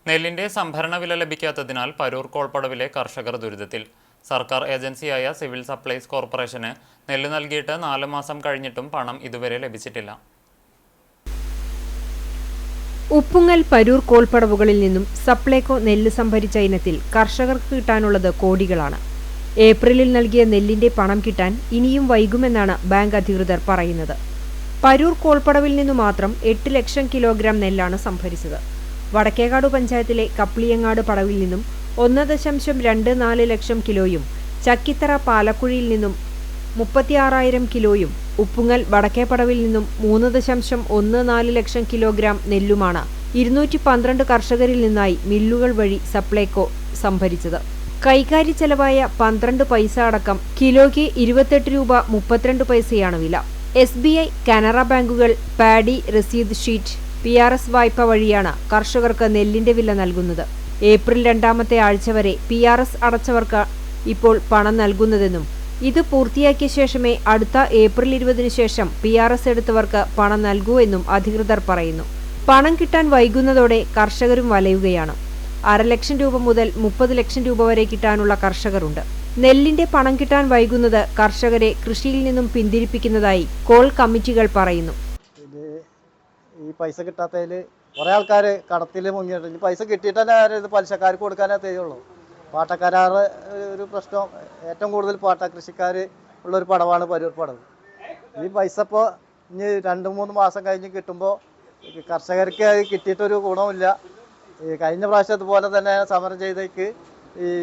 നെല്ലിന്റെ സംഭരണ വില ലഭിക്കാത്തതിനാൽ പരൂർ കോൾപ്പടവിലെ കർഷകർ ദുരിതത്തിൽ. സർക്കാർ ഏജൻസിയായ സിവിൽ സപ്ലൈസ് കോർപ്പറേഷന് നെല്ല് നൽകിയിട്ട് 4 മാസം കഴിഞ്ഞിട്ടും പണം ഇതുവരെ ലഭിച്ചിട്ടില്ല. ഉപ്പുങ്ങൽ പരൂർ കോൾപ്പടവുകളിൽ നിന്നും സപ്ലൈകോ നെല്ല് സംഭരിച്ച ഇനത്തിൽ കർഷകർക്ക് കിട്ടാനുള്ളത് കോടികളാണ്. ഏപ്രിലിൽ നൽകിയ നെല്ലിന്റെ പണം കിട്ടാൻ ഇനിയും വൈകുമെന്നാണ് ബാങ്ക് അധികൃതർ പറയുന്നത്. പരൂർ കോൾപ്പടവിൽ നിന്നു മാത്രം 8 ലക്ഷം കിലോഗ്രാം നെല്ലാണ് സംഭരിച്ചത്. വടക്കേകാട് പഞ്ചായത്തിലെ കപ്ലിയങ്ങാട് പടവിൽ നിന്നും 1.24 ലക്ഷം കിലോയും ചക്കിത്തറ പാലക്കുഴിയിൽ നിന്നും 36,000 കിലോയും ഉപ്പുങ്ങൽ വടക്കേപ്പടവിൽ നിന്നും 3.14 ലക്ഷം കിലോഗ്രാം നെല്ലുമാണ് 212 കർഷകരിൽ നിന്നായി മില്ലുകൾ വഴി സപ്ലൈകോ സംഭരിച്ചത്. കൈകാര്യ ചെലവായ 12 പൈസ അടക്കം കിലോയ്ക്ക് 28 രൂപ 32 പൈസയാണ് വില. SBI, കാനറ ബാങ്കുകൾ, പാഡി രസീത് ഷീറ്റ്, PRS വായ്പ വഴിയാണ് കർഷകർക്ക് നെല്ലിന്റെ വില നൽകുന്നത്. ഏപ്രിൽ 2ാമത്തെ ആഴ്ച വരെ PRS അടച്ചവർക്ക് ഇപ്പോൾ പണം നൽകുന്നതെന്നും ഇത് പൂർത്തിയാക്കിയ ശേഷമേ അടുത്ത ഏപ്രിൽ 20-ന് ശേഷം PRS എടുത്തവർക്ക് പണം നൽകൂ എന്നും അധികൃതർ പറയുന്നു. പണം കിട്ടാൻ വൈകുന്നതോടെ കർഷകരും വലയുകയാണ്. 1/2 ലക്ഷം രൂപ മുതൽ 30 ലക്ഷം രൂപ വരെ കിട്ടാനുള്ള കർഷകരുണ്ട്. നെല്ലിന്റെ പണം കിട്ടാൻ വൈകുന്നത് കർഷകരെ കൃഷിയിൽ നിന്നും പിന്തിരിപ്പിക്കുന്നതായി കോൾ കമ്മിറ്റികൾ പറയുന്നു. ഈ പൈസ കിട്ടാത്തതിൽ കുറേ ആൾക്കാർ കടത്തിൽ മുങ്ങിയിട്ട് പൈസ കിട്ടിയിട്ട് തന്നെ പലിശക്കാർക്ക് കൊടുക്കാനേ തരുള്ളൂ. പാട്ടക്കാരാറ് ഒരു പ്രശ്നം, ഏറ്റവും കൂടുതൽ പാട്ട കൃഷിക്കാർ ഉള്ളൊരു പടവാണ് പരൂർ പടവ്. ഈ പൈസ ഇപ്പോൾ ഇനി 2-3 മാസം കഴിഞ്ഞ് കിട്ടുമ്പോൾ കർഷകർക്ക് അത് കിട്ടിയിട്ടൊരു ഗുണമില്ല. കഴിഞ്ഞ പ്രാവശ്യം അതുപോലെ തന്നെ സമരം ചെയ്തേക്ക്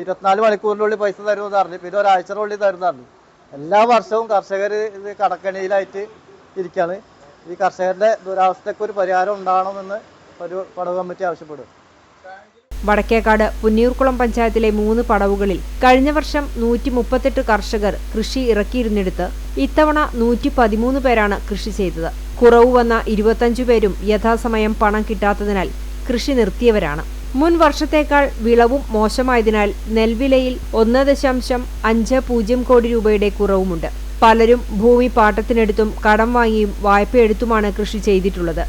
24 മണിക്കൂറിനുള്ളിൽ പൈസ തരുമെന്ന് പറഞ്ഞു, പിന്നെ ഒരാഴ്ചനുള്ളിൽ തരുമെന്ന് പറഞ്ഞു. എല്ലാ വർഷവും കർഷകർ ഇത് കടക്കണിയിലായിട്ട് ഇരിക്കുകയാണ്. ഈ കർഷകരുടെ ദുരാവസ്ഥയ്ക്ക് ഒരു പരിഹാരം ഉണ്ടാകണമെന്ന് പടവ് കമ്മിറ്റി ആവശ്യപ്പെടും. വടക്കേക്കാട് പുന്നിയൂർക്കുളം പഞ്ചായത്തിലെ 3 പടവുകളിൽ കഴിഞ്ഞ വർഷം 138 കർഷകർ കൃഷി ഇറക്കിയിരുന്നിടത്ത് ഇത്തവണ 113 പേരാണ് കൃഷി ചെയ്തത്. കുറവ് വന്ന 25 പേരും യഥാസമയം പണം കിട്ടാത്തതിനാൽ കൃഷി നിർത്തിയവരാണ്. മുൻ വർഷത്തേക്കാൾ വിളവും മോശമായതിനാൽ നെൽവിലയിൽ 1.50 കോടി രൂപയുടെ കുറവുമുണ്ട്. പലരും ഭൂമി പാട്ടത്തിനെടുത്തും കടം വാങ്ങിയും വായ്പയെടുത്തുമാണ് കൃഷി ചെയ്തിട്ടുള്ളത്.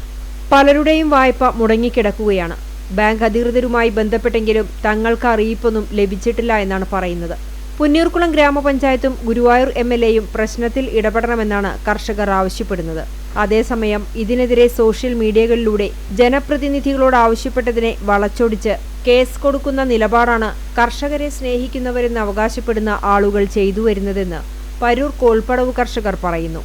പലരുടെയും വായ്പ മുടങ്ങിക്കിടക്കുകയാണ്. ബാങ്ക് അധികൃതരുമായി ബന്ധപ്പെട്ടെങ്കിലും തങ്ങൾക്ക് അറിയിപ്പൊന്നും ലഭിച്ചിട്ടില്ല എന്നാണ് പറയുന്നത്. പുന്നിയൂർക്കുളം ഗ്രാമപഞ്ചായത്തും ഗുരുവായൂർ MLAയും പ്രശ്നത്തിൽ ഇടപെടണമെന്നാണ് കർഷകർ ആവശ്യപ്പെടുന്നത്. അതേസമയം ഇതിനെതിരെ സോഷ്യൽ മീഡിയകളിലൂടെ ജനപ്രതിനിധികളോട് ആവശ്യപ്പെട്ടതിനെ വളച്ചൊടിച്ച് കേസ് കൊടുക്കുന്ന നിലപാടാണ് കർഷകരെ സ്നേഹിക്കുന്നവരെന്ന് അവകാശപ്പെടുന്ന ആളുകൾ ചെയ്തു വരുന്നതെന്ന് പരൂർ കോൾപ്പടവ് കർഷകർ പറയുന്നു.